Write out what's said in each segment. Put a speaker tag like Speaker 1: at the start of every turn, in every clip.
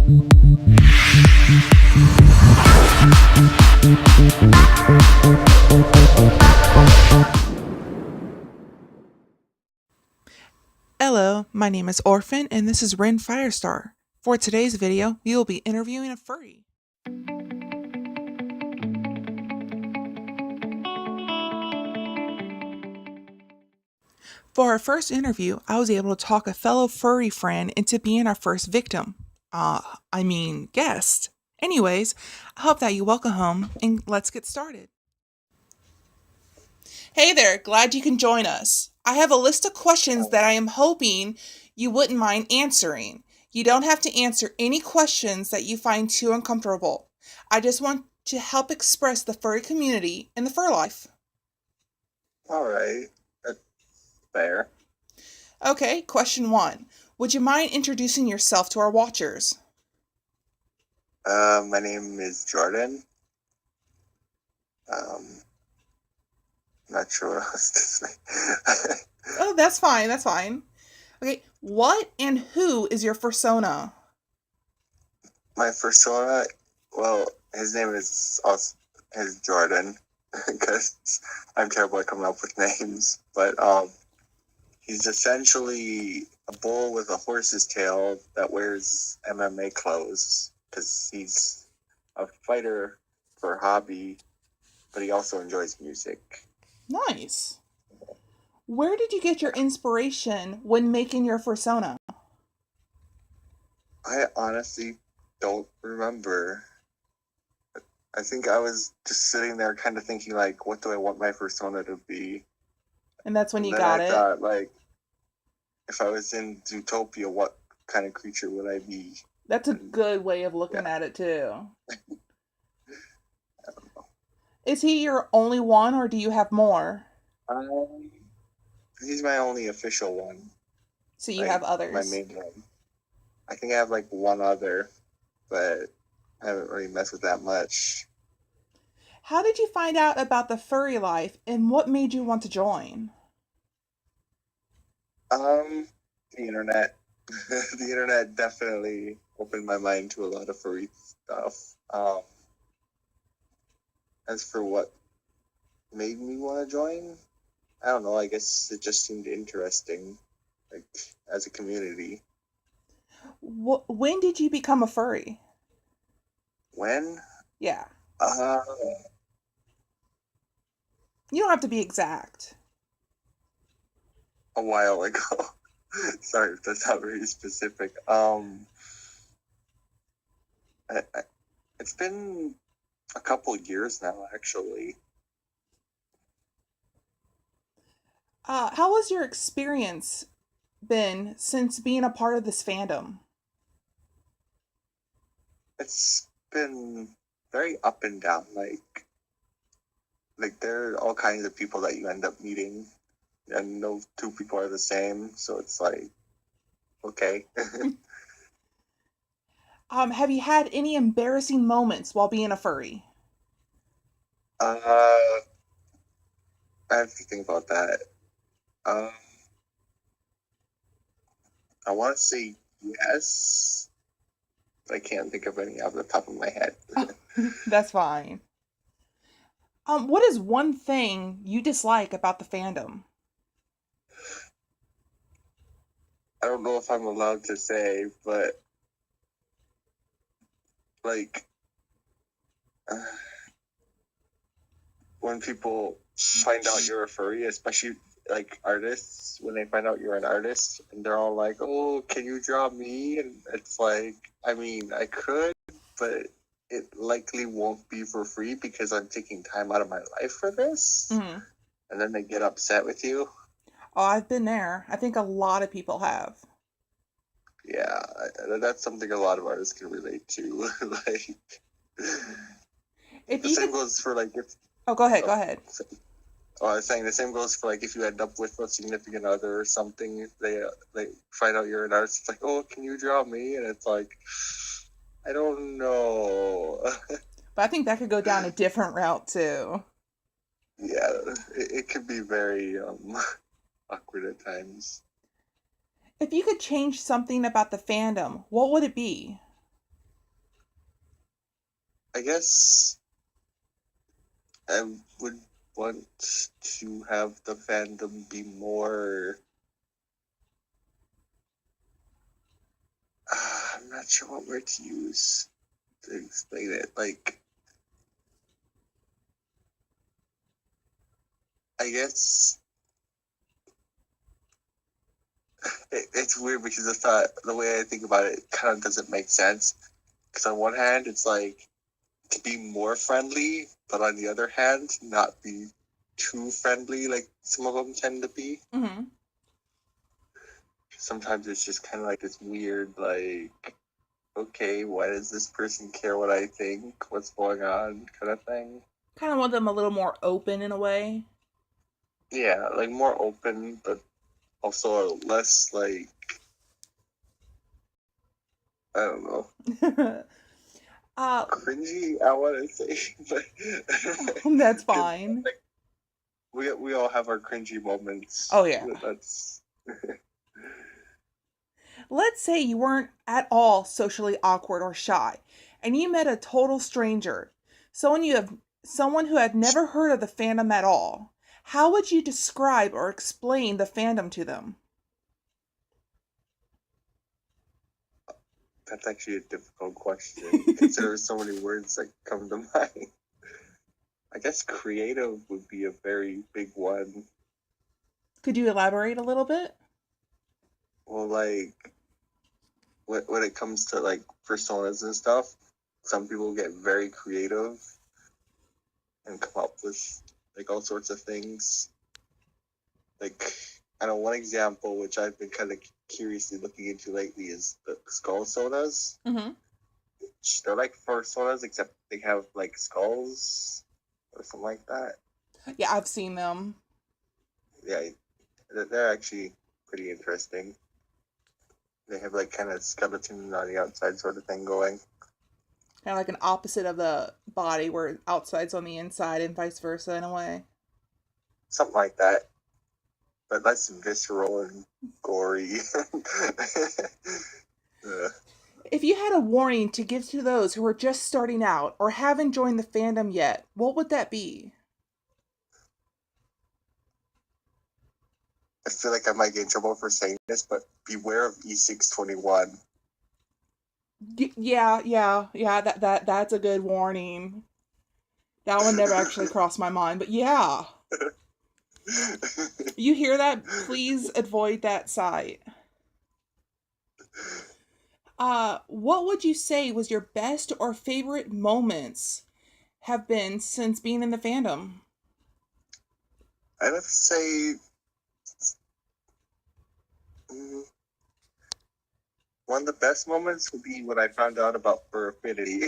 Speaker 1: Hello, my name is Orphan and this is Ren Firestar. For today's video, we will be interviewing a furry. For our first interview, I was able to talk a fellow furry friend into being our first victim. Guest. Anyways, I hope that you welcome home and let's get started. Hey there, glad you can join us. I have a list of questions that I am hoping you wouldn't mind answering. You don't have to answer any questions that you find too uncomfortable. I just want to help express the furry community and the fur life.
Speaker 2: All right, that's fair.
Speaker 1: Okay, question one. Would you mind introducing yourself to our watchers?
Speaker 2: My name is Jordan. Not sure what else to say.
Speaker 1: Oh, that's fine, that's fine. Okay, what and who is your fursona?
Speaker 2: My persona, well, his name is Jordan, because I'm terrible at coming up with names. But he's essentially a bull with a horse's tail that wears MMA clothes because he's a fighter for hobby, but he also enjoys music.
Speaker 1: Nice. Where did you get your inspiration when making your fursona?
Speaker 2: I honestly don't remember. I think I was just sitting there kind of thinking, like, what do I want my persona to be?
Speaker 1: And that's when
Speaker 2: And
Speaker 1: you
Speaker 2: then
Speaker 1: got
Speaker 2: I
Speaker 1: it?
Speaker 2: thought, like, if I was in Zootopia, what kind of creature would I be?
Speaker 1: That's a
Speaker 2: And
Speaker 1: good way of looking
Speaker 2: yeah,
Speaker 1: at it, too.
Speaker 2: I don't know.
Speaker 1: Is he your only one, or do you have more?
Speaker 2: Um, he's my only official one,
Speaker 1: So you have
Speaker 2: like, my
Speaker 1: others.
Speaker 2: main one. I think I have, like, one other, but I haven't really messed with that much.
Speaker 1: How did you find out about the furry life, and what made you want to join?
Speaker 2: Um, the internet. The internet definitely opened my mind to a lot of furry stuff. As for what made me want to join, I don't know. I guess it just seemed interesting, like as a community.
Speaker 1: When did you become a furry?
Speaker 2: When?
Speaker 1: Yeah.
Speaker 2: Uh,
Speaker 1: You don't have to be exact.
Speaker 2: a while ago. Sorry if that's not very specific. I, it's been a couple years now, actually.
Speaker 1: How has your experience been since being a part of this fandom?
Speaker 2: It's been very up and down. Like there are all kinds of people that you end up meeting, and no two people are the same. So it's like, okay.
Speaker 1: Have you had any embarrassing moments while being a furry?
Speaker 2: I have to think about that. Um, I want to say yes, but I can't think of any off the top of my head.
Speaker 1: That's fine. What is one thing you dislike about the fandom?
Speaker 2: I don't know if I'm allowed to say, but like uh, when people find out you're a furry, especially like artists, when they find out you're an artist, and they're all like, "Oh, can you draw me?" And it's like, I mean, I could, but it likely won't be for free because I'm taking time out of my life for this.
Speaker 1: Mm.
Speaker 2: And then they get upset with you.
Speaker 1: Oh, I've been there. I think a lot of people have.
Speaker 2: Yeah, that's something a lot of artists can relate to. Like,
Speaker 1: If
Speaker 2: the
Speaker 1: you
Speaker 2: same
Speaker 1: could,
Speaker 2: goes for like if
Speaker 1: oh, go ahead, go
Speaker 2: oh,
Speaker 1: ahead.
Speaker 2: I was saying the same goes for like if you end up with a significant other or something. If they find out you're an artist, it's like, oh, can you draw me? And it's like, I don't know.
Speaker 1: But I think that could go down a different route too.
Speaker 2: Yeah, it can be very awkward at times.
Speaker 1: If you could change something about the fandom, what would it be?
Speaker 2: I guess I would want to have the fandom be more. I'm not sure what word to use to explain it. Like, I guess it's weird because it's not the way I think about it. Kind of doesn't make sense. Because on one hand, it's like to be more friendly, but on the other hand, not be too friendly like some of them tend to be.
Speaker 1: Mm-hmm.
Speaker 2: Sometimes it's just kind of like this weird, like, okay, why does this person care what I think? What's going on? Kind of thing.
Speaker 1: Kind of want them a little more open in a way.
Speaker 2: Yeah, like more open, but also less like, I don't know,
Speaker 1: uh,
Speaker 2: cringy. I want to say, but
Speaker 1: that's
Speaker 2: 'cause,
Speaker 1: fine.
Speaker 2: like, we all have our cringy moments.
Speaker 1: Oh, yeah.
Speaker 2: That's
Speaker 1: Let's say you weren't at all socially awkward or shy, and you met a total stranger, someone who had never heard of the fandom at all. How would you describe or explain the fandom to them?
Speaker 2: that's actually a difficult question because there are so many words that come to mind. I guess creative would be a very big one.
Speaker 1: Could you elaborate a little bit?
Speaker 2: Well, like when it comes to like personas and stuff, some people get very creative and come up with like all sorts of things. Like I know one example which I've been kind of curiously looking into lately is the skull sodas.
Speaker 1: Mm-hmm.
Speaker 2: They're like personas except they have like skulls or something like that.
Speaker 1: Yeah, I've seen them.
Speaker 2: Yeah, they're actually pretty interesting. They have like kind of skeleton on the outside sort of thing going.
Speaker 1: Kind of like an opposite of the body where outside's on the inside and vice versa in a way.
Speaker 2: Something like that. But less visceral and gory. uh,
Speaker 1: If you had a warning to give to those who are just starting out or haven't joined the fandom yet, what would that be?
Speaker 2: I feel like I might get in trouble for saying this, but beware of E621.
Speaker 1: Yeah. That's a good warning. That one never actually crossed my mind, but yeah. You hear that? Please avoid that site. What would you say was your best or favorite moments have been since being in the fandom?
Speaker 2: I'd have to say mm, one of the best moments would be when I found out about Fur Affinity.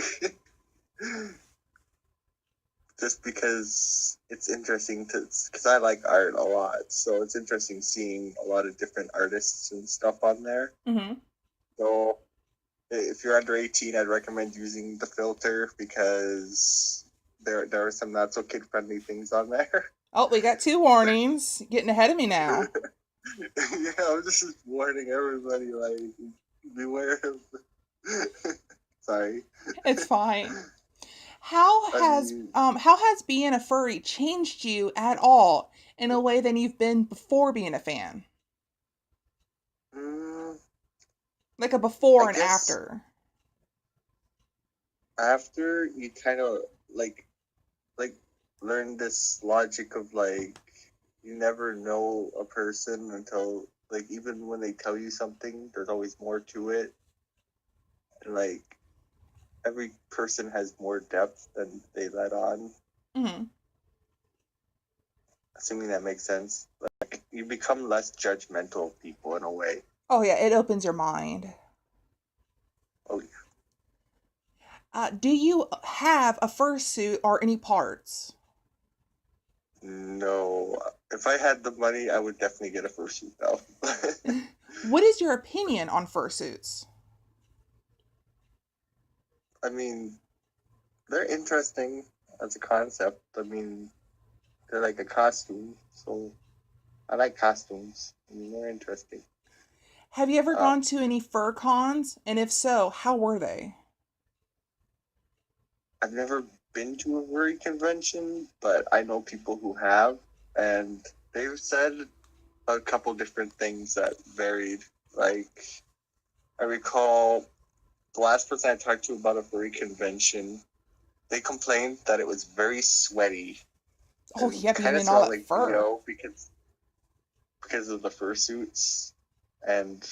Speaker 2: Just because it's interesting to, because I like art a lot, so it's interesting seeing a lot of different artists and stuff on there.
Speaker 1: Mm-hmm.
Speaker 2: So if you're under 18, I'd recommend using the filter because there are some not so kid friendly things on there.
Speaker 1: Oh, we got two warnings. Getting ahead of me now.
Speaker 2: Yeah, I'm just warning everybody, like, beware of. Sorry.
Speaker 1: It's fine.
Speaker 2: I mean,
Speaker 1: How has being a furry changed you at all in a way than you've been before being a fan?
Speaker 2: mm,
Speaker 1: Like a
Speaker 2: I
Speaker 1: before and
Speaker 2: guess
Speaker 1: after.
Speaker 2: after you kind of like learn this logic of like you never know a person until like even when they tell you something, there's always more to it, and like every person has more depth than they let on.
Speaker 1: Hmm.
Speaker 2: Assuming that makes sense. Like you become less judgmental of people in a way.
Speaker 1: Oh yeah, it opens your mind.
Speaker 2: Oh
Speaker 1: Do you have a fursuit or any parts?
Speaker 2: no. If I had the money, I would definitely get a fursuit though.
Speaker 1: What is your opinion on fursuits?
Speaker 2: I mean, they're interesting as a concept. I mean, they're like a costume, so I like costumes. I mean, they're interesting.
Speaker 1: Have you ever
Speaker 2: Uh,
Speaker 1: gone to any fur cons? And if so, how were they?
Speaker 2: I've never been to a furry convention, but I know people who have, and they've said a couple different things that varied. Like, I recall the last person I talked to about a furry convention, they complained that it was very sweaty.
Speaker 1: Oh, yeah, being
Speaker 2: kind of
Speaker 1: in all
Speaker 2: smelled
Speaker 1: that
Speaker 2: like
Speaker 1: fur.
Speaker 2: BO because of the fursuits. And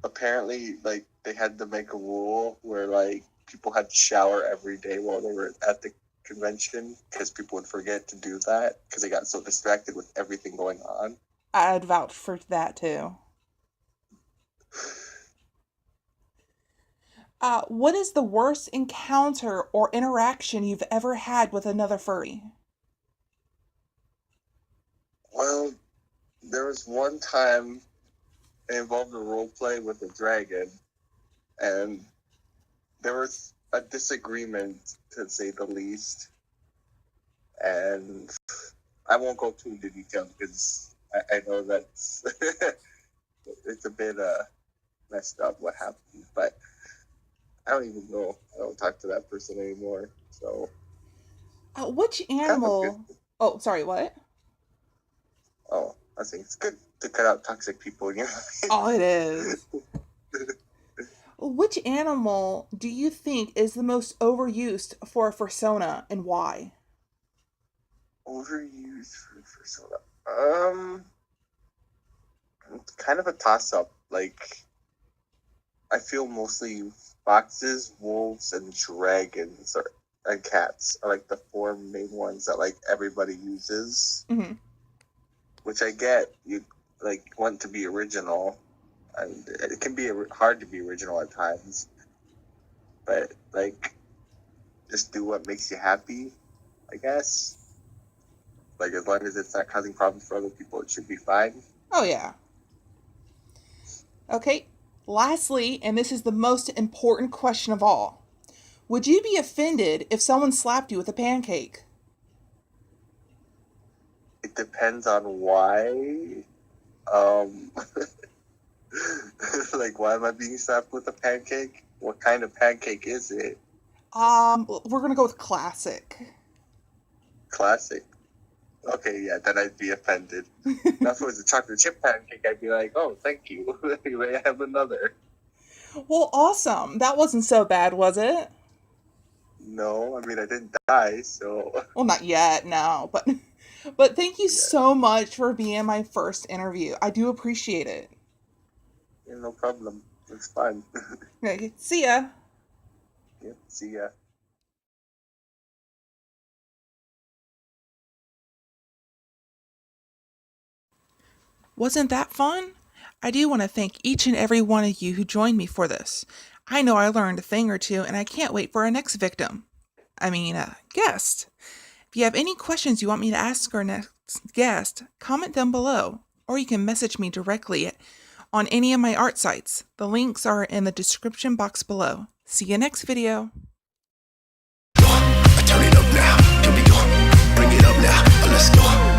Speaker 2: apparently, like, they had to make a rule where, like, people had to shower every day while they were at the convention because people would forget to do that because they got so distracted with everything going on.
Speaker 1: I'd vouch for that too. What is the worst encounter or interaction you've ever had with another furry?
Speaker 2: Well, there was one time it involved a role play with a dragon, and there was a disagreement, to say the least. And I won't go too into detail because I know that's it's a bit messed up what happened, but I don't even know. I don't talk to that person anymore. So
Speaker 1: Which
Speaker 2: kind of a good.
Speaker 1: animal? Oh, sorry, what?
Speaker 2: Oh, I think it's good to cut out toxic people in your
Speaker 1: Oh, it is.
Speaker 2: life.
Speaker 1: Which animal do you think is the most overused for a persona and why?
Speaker 2: Overused for soda. It's kind of a toss up. Like, I feel mostly foxes, wolves, and dragons and cats are like the four main ones that like everybody uses.
Speaker 1: Hmm.
Speaker 2: Which I get. You like want to be original, and it can be hard to be original at times. But like, just do what makes you happy, I guess. Like, as long as it's not causing problems for other people, it should be fine.
Speaker 1: Oh, yeah. Okay. Lastly, and this is the most important question of all, would you be offended if someone slapped you with a pancake?
Speaker 2: It depends on why. Um, like, why am I being slapped with a pancake? What kind of pancake is it?
Speaker 1: We're gonna go with classic.
Speaker 2: Classic. Okay, yeah, then I'd be offended. Now, if it was a chocolate chip pancake, I'd be like, oh, thank you. May I have another?
Speaker 1: Well, awesome. That wasn't so bad, was it?
Speaker 2: No, I mean, I didn't die, so
Speaker 1: Well, not yet, no, but thank you
Speaker 2: yeah,
Speaker 1: so much for being my first interview. I do appreciate it.
Speaker 2: yeah, no problem. It's fine.
Speaker 1: Okay, see ya.
Speaker 2: Yeah, see ya.
Speaker 1: Wasn't that fun? I do want to thank each and every one of you who joined me for this. I know I learned a thing or two, and I can't wait for our next victim. Guest. If you have any questions you want me to ask our next guest, comment them below, or you can message me directly on any of my art sites. The links are in the description box below. See you next video.
Speaker 3: Turn it up now, here we go. Bring it up now, let's go.